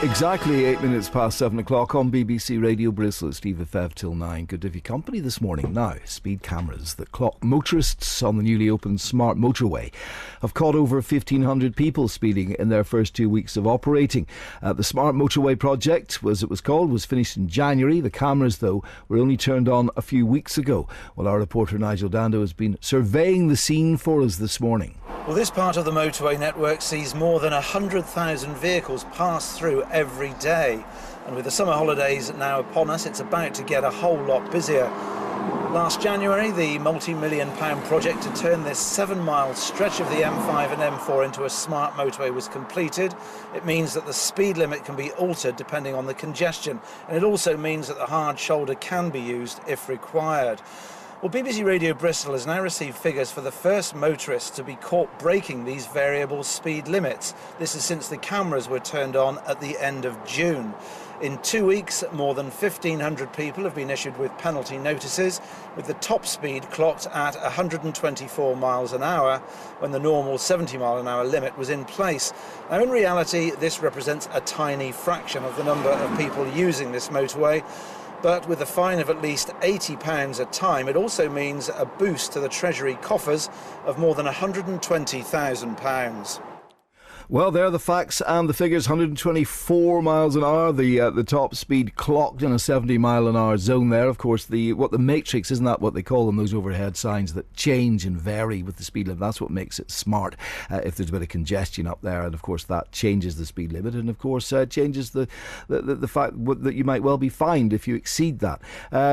Exactly 8 minutes past 7 o'clock on BBC Radio Bristol. Steve Lefebvre till 9. Good to have you company this morning. Now, speed cameras that clock motorists on the newly opened smart motorway have caught over 1,500 people speeding in their first 2 weeks of operating. The smart motorway project, as it was called, was finished in January. The cameras, though, were only turned on a few weeks ago. Well, our reporter Nigel Dando has been surveying the scene for us this morning. Well, this part of the motorway network sees more than 100,000 vehicles pass through every day. And with the summer holidays now upon us, it's about to get a whole lot busier. Last January, the multi-million-pound project to turn this 7-mile stretch of the M5 and M4 into a smart motorway was completed. It means that the speed limit can be altered depending on the congestion, and it also means that the hard shoulder can be used if required. Well, BBC Radio Bristol has now received figures for the first motorists to be caught breaking these variable speed limits. This is since the cameras were turned on at the end of June. In 2 weeks, more than 1,500 people have been issued with penalty notices, with the top speed clocked at 124 miles an hour when the normal 70 mile an hour limit was in place. Now, in reality, this represents a tiny fraction of the number of people using this motorway. But with a fine of at least £80 a time, it also means a boost to the Treasury coffers of more than £120,000. Well, there are the facts and the figures. 124 miles an hour, the top speed clocked in a 70 mile an hour zone there. Of course, the matrix, isn't that what they call them, those overhead signs that change and vary with the speed limit? That's what makes it smart. If there's a bit of congestion up there, and of course that changes the speed limit, and of course changes the fact that you might well be fined if you exceed that.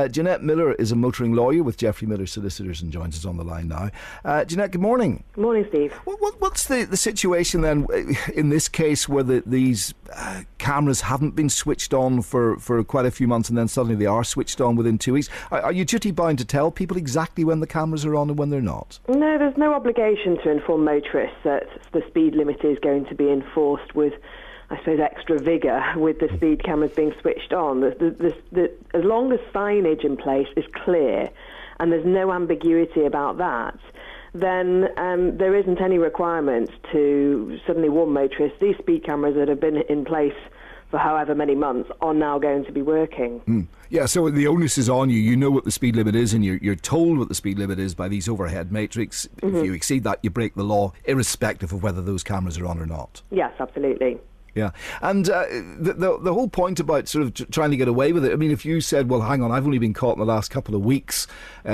Jeanette Miller is a motoring lawyer with Jeffrey Miller Solicitors and joins us on the line now. Jeanette, good morning. Good morning, Steve. What's the situation then in this case where these cameras haven't been switched on for quite a few months and then suddenly they are switched on within 2 weeks? Are you duty bound to tell people exactly when the cameras are on and when they're not? No, there's no obligation to inform motorists that the speed limit is going to be enforced with, I suppose, extra vigour with the speed cameras being switched on. As long as signage in place is clear and there's no ambiguity about that, then there isn't any requirement to suddenly warn motorists these speed cameras that have been in place for however many months are now going to be working. Yeah, so the onus is on you. You know what the speed limit is and you're told what the speed limit is by these overhead matrix. If you exceed that, you break the law, irrespective of whether those cameras are on or not. Yes, absolutely. Yeah, and the whole point about sort of trying to get away with it, I mean, if you said, well, hang on, I've only been caught in the last couple of weeks,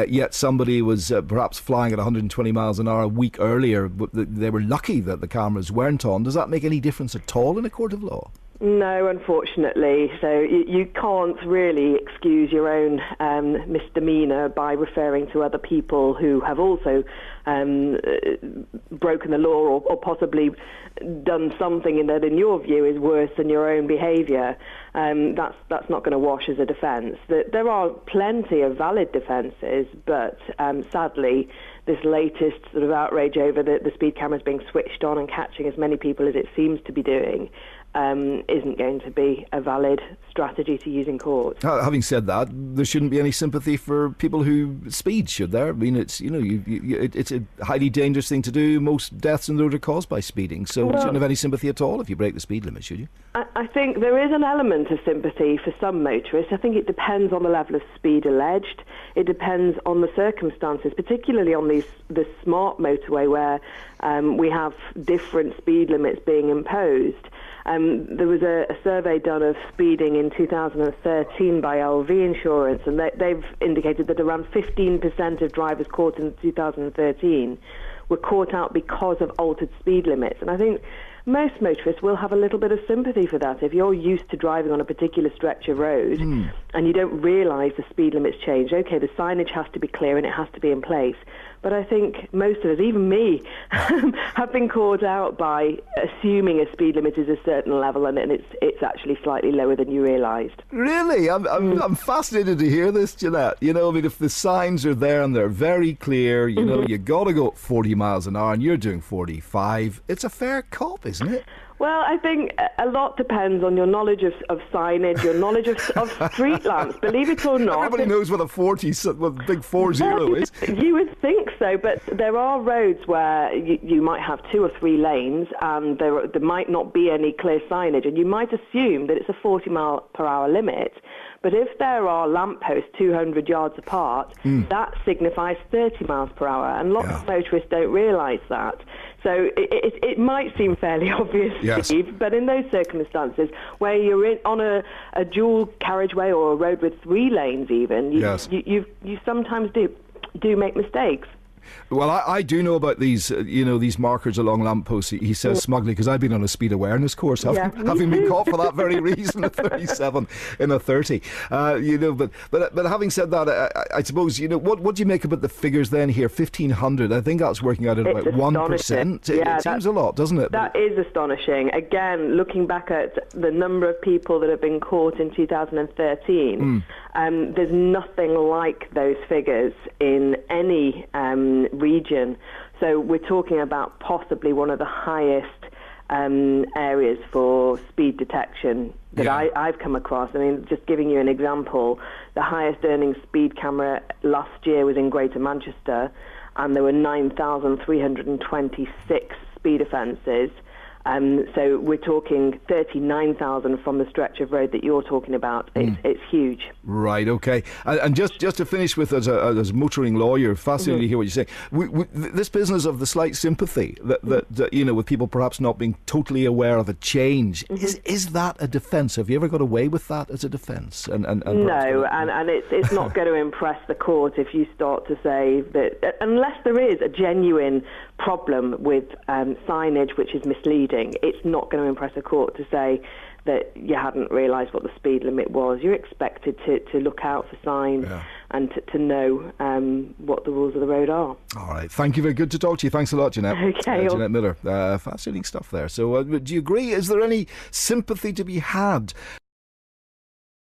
yet somebody was perhaps flying at 120 miles an hour a week earlier, but they were lucky that the cameras weren't on, does that make any difference at all in a court of law? No, unfortunately. So you can't really excuse your own misdemeanour by referring to other people who have also broken the law or possibly done something that in your view is worse than your own behaviour. That's not going to wash as a defence. There are plenty of valid defences, but sadly this latest sort of outrage over the speed cameras being switched on and catching as many people as it seems to be doing isn't going to be a valid strategy to use in court. Having said that, there shouldn't be any sympathy for people who speed, should there? I mean, it's it's a highly dangerous thing to do. Most deaths on the road are caused by speeding, so you shouldn't have any sympathy at all if you break the speed limit, should you? I think there is an element of sympathy for some motorists. I think it depends on the level of speed alleged. It depends on the circumstances, particularly on the smart motorway where we have different speed limits being imposed. There was a survey done of speeding in 2013 by LV Insurance, and they've indicated that around 15% of drivers caught in 2013 were caught out because of altered speed limits. And I think most motorists will have a little bit of sympathy for that. If you're used to driving on a particular stretch of road and you don't realise the speed limit's changed, okay, the signage has to be clear and it has to be in place. But I think most of us, even me, have been caught out by assuming a speed limit is a certain level and it's actually slightly lower than you realised. Really? I'm fascinated to hear this, Jeanette. You know, I mean, if the signs are there and they're very clear, you know, you got to go 40 miles an hour and you're doing 45, it's a fair cop, isn't it? Well, I think a lot depends on your knowledge of signage, your knowledge of street lamps. Believe it or not, everybody knows what a 40, what a big 40 is. You would think so, but there are roads where you might have 2 or 3 lanes, and there might not be any clear signage, and you might assume that it's a 40-mile-per-hour limit. But if there are lampposts 200 yards apart, that signifies 30 miles per hour, and lots of motorists don't realise that. So it might seem fairly obvious, yes, Steve, but in those circumstances where you're on a dual carriageway or a road with 3 lanes even, you sometimes do make mistakes. Well, I do know about these, these markers along lampposts, he says smugly, because I've been on a speed awareness course, having been caught for that very reason at 37 in a 30. But having said that, I suppose, what do you make about the figures then here? 1,500, I think that's working out at about 1%. It seems a lot, doesn't it? That is astonishing. Again, looking back at the number of people that have been caught in 2013, there's nothing like those figures in any region. So we're talking about possibly one of the highest areas for speed detection that I've come across. I mean, just giving you an example, the highest earning speed camera last year was in Greater Manchester, and there were 9,326 speed offences. So we're talking 39,000 from the stretch of road that you're talking about. It's huge. Right, okay. And just to finish with, as a motoring lawyer, fascinating to hear what you say. This business of the slight sympathy that with people perhaps not being totally aware of a change, is that a defence? Have you ever got away with that as a defence? No, and it's not going to impress the court if you start to say that, unless there is a genuine problem with signage which is misleading, it's not going to impress a court to say that you hadn't realised what the speed limit was. You're expected to look out for signs and to know what the rules of the road are. All right. Thank you. Very good to talk to you. Thanks a lot, Jeanette. Okay. Jeanette Miller. Fascinating stuff there. So do you agree? Is there any sympathy to be had